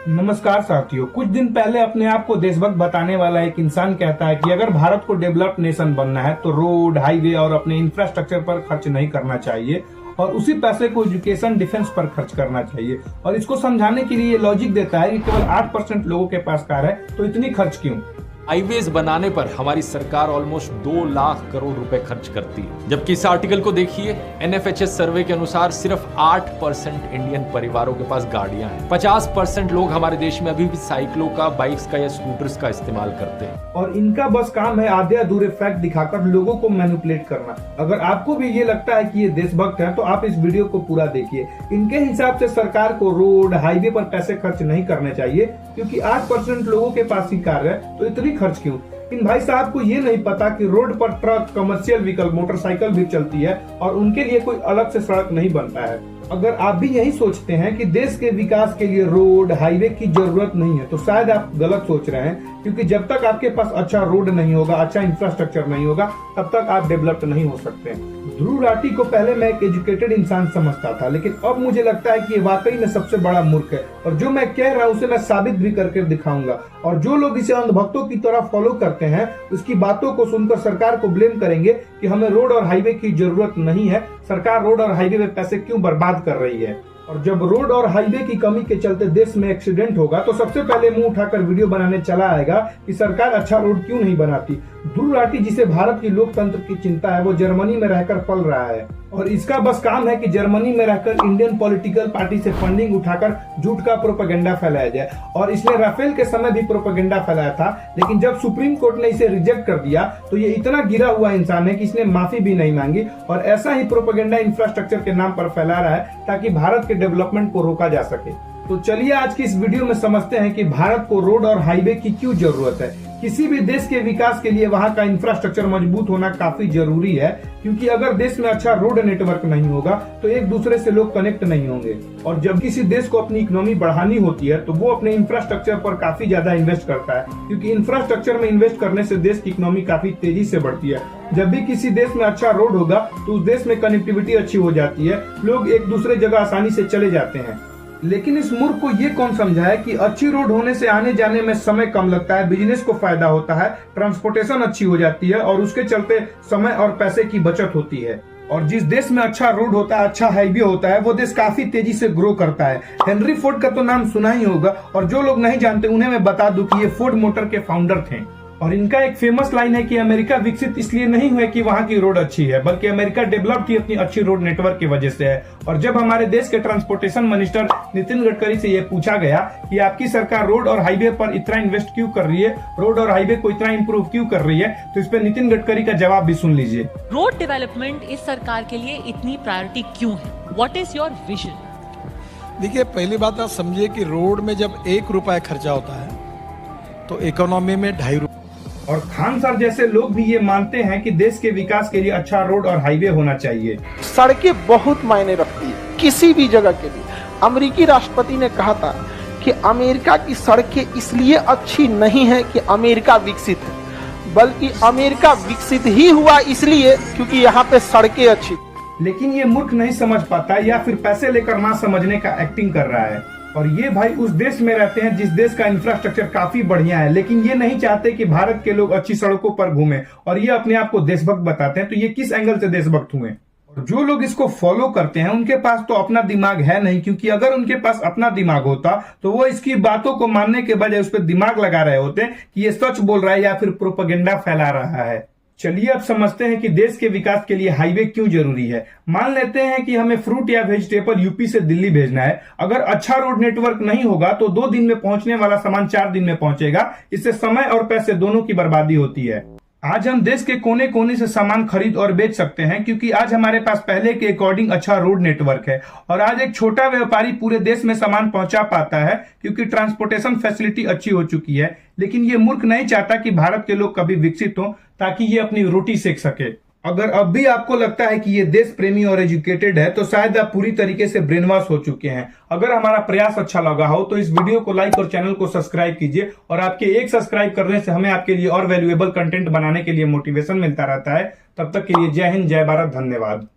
नमस्कार साथियों, कुछ दिन पहले अपने आप को देशभक्त बताने वाला एक इंसान कहता है कि अगर भारत को डेवलप्ड नेशन बनना है तो रोड, हाईवे और अपने इंफ्रास्ट्रक्चर पर खर्च नहीं करना चाहिए और उसी पैसे को एजुकेशन, डिफेंस पर खर्च करना चाहिए। और इसको समझाने के लिए लॉजिक देता है कि केवल 8% लोगों के पास कार है तो इतनी खर्च क्यों। हाईवेज बनाने पर हमारी सरकार ऑलमोस्ट 2 लाख करोड़ रुपए खर्च करती है, जबकि इस आर्टिकल को देखिए। एनएफएचएस सर्वे के अनुसार सिर्फ 8% इंडियन परिवारों के पास गाड़ियां हैं। 50% लोग हमारे देश में अभी भी साइकिलों का, बाइक्स का या स्कूटर्स का इस्तेमाल करते हैं। और इनका बस काम है आधे अधूरे फैक्ट दिखाकर लोगों को मैनिपुलेट करना। अगर आपको भी ये लगता है कि ये देशभक्त है तो आप इस वीडियो को पूरा देखिए। इनके हिसाब से सरकार को रोड, हाईवे पर पैसे खर्च नहीं करने चाहिए क्योंकि 8% लोगों के पास ही कार है तो इतनी खर्च क्यों। इन भाई साहब को ये नहीं पता कि रोड पर ट्रक, कमर्शियल व्हीकल, मोटरसाइकिल भी चलती है और उनके लिए कोई अलग से सड़क नहीं बनता है। अगर आप भी यही सोचते हैं कि देश के विकास के लिए रोड, हाईवे की जरूरत नहीं है तो शायद आप गलत सोच रहे हैं, क्योंकि जब तक आपके पास अच्छा रोड नहीं होगा, अच्छा इंफ्रास्ट्रक्चर नहीं होगा, तब तक आप डेवलप्ड नहीं हो सकते। ध्रुव राठी को पहले मैं एक एजुकेटेड इंसान समझता था, लेकिन अब मुझे लगता है कि ये वाकई में सबसे बड़ा मूर्ख है और जो मैं कह रहा हूँ उसे मैं साबित भी करके दिखाऊंगा। और जो लोग इसे अंधभक्तों की तरह फॉलो करते हैं, उसकी बातों को सुनकर सरकार को ब्लेम करेंगे कि हमें रोड और हाईवे की जरूरत नहीं है, सरकार रोड और हाईवे में पैसे क्यों बर्बाद कर रही है। और जब रोड और हाईवे की कमी के चलते देश में एक्सीडेंट होगा तो सबसे पहले मुंह उठाकर वीडियो बनाने चला आएगा कि सरकार अच्छा रोड क्यों नहीं बनाती। ध्रुव राठी, जिसे भारत की लोकतंत्र की चिंता है, वो जर्मनी में रहकर पल रहा है और इसका बस काम है कि जर्मनी में रहकर इंडियन पॉलिटिकल पार्टी से फंडिंग उठाकर झूठ का प्रोपेगेंडा फैलाया जाए। और इसने राफेल के समय भी प्रोपेगेंडा फैलाया था, लेकिन जब सुप्रीम कोर्ट ने इसे रिजेक्ट कर दिया तो ये इतना गिरा हुआ इंसान है कि इसने माफी भी नहीं मांगी और ऐसा ही प्रोपेगेंडा इंफ्रास्ट्रक्चर के नाम पर फैला रहा है ताकि भारत के डेवलपमेंट को रोका जा सके। तो चलिए आज की इस वीडियो में समझते हैं कि भारत को रोड और हाईवे की क्यों जरूरत है। किसी भी देश के विकास के लिए वहाँ का इंफ्रास्ट्रक्चर मजबूत होना काफी जरूरी है, क्योंकि अगर देश में अच्छा रोड नेटवर्क नहीं होगा तो एक दूसरे से लोग कनेक्ट नहीं होंगे। और जब किसी देश को अपनी इकोनॉमी बढ़ानी होती है तो वो अपने इंफ्रास्ट्रक्चर पर काफी ज्यादा इन्वेस्ट करता है, क्योंकि इंफ्रास्ट्रक्चर में इन्वेस्ट करने से देश की इकोनॉमी काफी तेजी से बढ़ती है। जब भी किसी देश में अच्छा रोड होगा तो उस देश में कनेक्टिविटी अच्छी हो जाती है, लोग एक दूसरे जगह आसानी से चले जाते हैं। लेकिन इस मूर्ख को ये कौन समझाए कि अच्छी रोड होने से आने जाने में समय कम लगता है, बिजनेस को फायदा होता है, ट्रांसपोर्टेशन अच्छी हो जाती है और उसके चलते समय और पैसे की बचत होती है। और जिस देश में अच्छा रोड होता है, अच्छा हाईवे होता है, वो देश काफी तेजी से ग्रो करता है। हेनरी फोर्ड का तो नाम सुना ही होगा और जो लोग नहीं जानते उन्हें मैं बता दूं कि ये फोर्ड मोटर के फाउंडर थे। और इनका एक फेमस लाइन है कि अमेरिका विकसित इसलिए नहीं हुआ कि वहाँ की रोड अच्छी है, बल्कि अमेरिका डेवलप्ड ही अपनी अच्छी रोड नेटवर्क की वजह से है। और जब हमारे देश के ट्रांसपोर्टेशन मिनिस्टर नितिन गडकरी से ये पूछा गया कि आपकी सरकार रोड और हाईवे पर इतना इन्वेस्ट क्यों कर रही है, रोड और हाईवे को इतना इम्प्रूव क्यों कर रही है, तो इस पे नितिन गडकरी का जवाब भी सुन लीजिए। रोड डेवलपमेंट इस सरकार के लिए इतनी प्रायोरिटी क्यों है? What is your vision? देखिए, पहली बात आप समझिए कि रोड में जब 1 रुपया खर्चा होता है तो इकोनॉमी में 2.5 रुपये। और खान सर जैसे लोग भी ये मानते हैं कि देश के विकास के लिए अच्छा रोड और हाईवे होना चाहिए। सड़कें बहुत मायने रखती है किसी भी जगह के लिए। अमेरिकी राष्ट्रपति ने कहा था कि अमेरिका की सड़कें इसलिए अच्छी नहीं है कि अमेरिका विकसित है, बल्कि अमेरिका विकसित ही हुआ इसलिए क्योंकि यहाँ पे सड़कें अच्छी। लेकिन ये मूर्ख नहीं समझ पाता या फिर पैसे लेकर ना समझने का एक्टिंग कर रहा है। और ये भाई उस देश में रहते हैं जिस देश का इंफ्रास्ट्रक्चर काफी बढ़िया है, लेकिन ये नहीं चाहते कि भारत के लोग अच्छी सड़कों पर घूमें और ये अपने आप को देशभक्त बताते हैं। तो ये किस एंगल से देशभक्त हुए? और जो लोग इसको फॉलो करते हैं उनके पास तो अपना दिमाग है नहीं, क्योंकि अगर उनके पास अपना दिमाग होता तो वो इसकी बातों को मानने के बजाय उस पर दिमाग लगा रहे होते कि ये सच बोल रहा है या फिर प्रोपेगेंडा फैला रहा है। चलिए अब समझते हैं कि देश के विकास के लिए हाईवे क्यों जरूरी है। मान लेते हैं कि हमें फ्रूट या वेजिटेबल यूपी से दिल्ली भेजना है। अगर अच्छा रोड नेटवर्क नहीं होगा तो 2 दिन में पहुंचने वाला सामान 4 दिन में पहुंचेगा। इससे समय और पैसे दोनों की बर्बादी होती है। आज हम देश के कोने कोने से सामान खरीद और बेच सकते हैं, क्योंकि आज हमारे पास पहले के अकॉर्डिंग अच्छा रोड नेटवर्क है। और आज एक छोटा व्यापारी पूरे देश में सामान पहुंचा पाता है क्योंकि ट्रांसपोर्टेशन फैसिलिटी अच्छी हो चुकी है। लेकिन ये मूर्ख नहीं चाहता कि भारत के लोग कभी विकसित हो ताकि ये अपनी रोटी सेक सके। अगर अब भी आपको लगता है कि ये देश प्रेमी और एजुकेटेड है तो शायद आप पूरी तरीके से ब्रेन वॉश हो चुके हैं। अगर हमारा प्रयास अच्छा लगा हो तो इस वीडियो को लाइक और चैनल को सब्सक्राइब कीजिए। और आपके एक सब्सक्राइब करने से हमें आपके लिए और वैल्यूएबल कंटेंट बनाने के लिए मोटिवेशन मिलता रहता है। तब तक के लिए जय हिंद, जय भारत, धन्यवाद।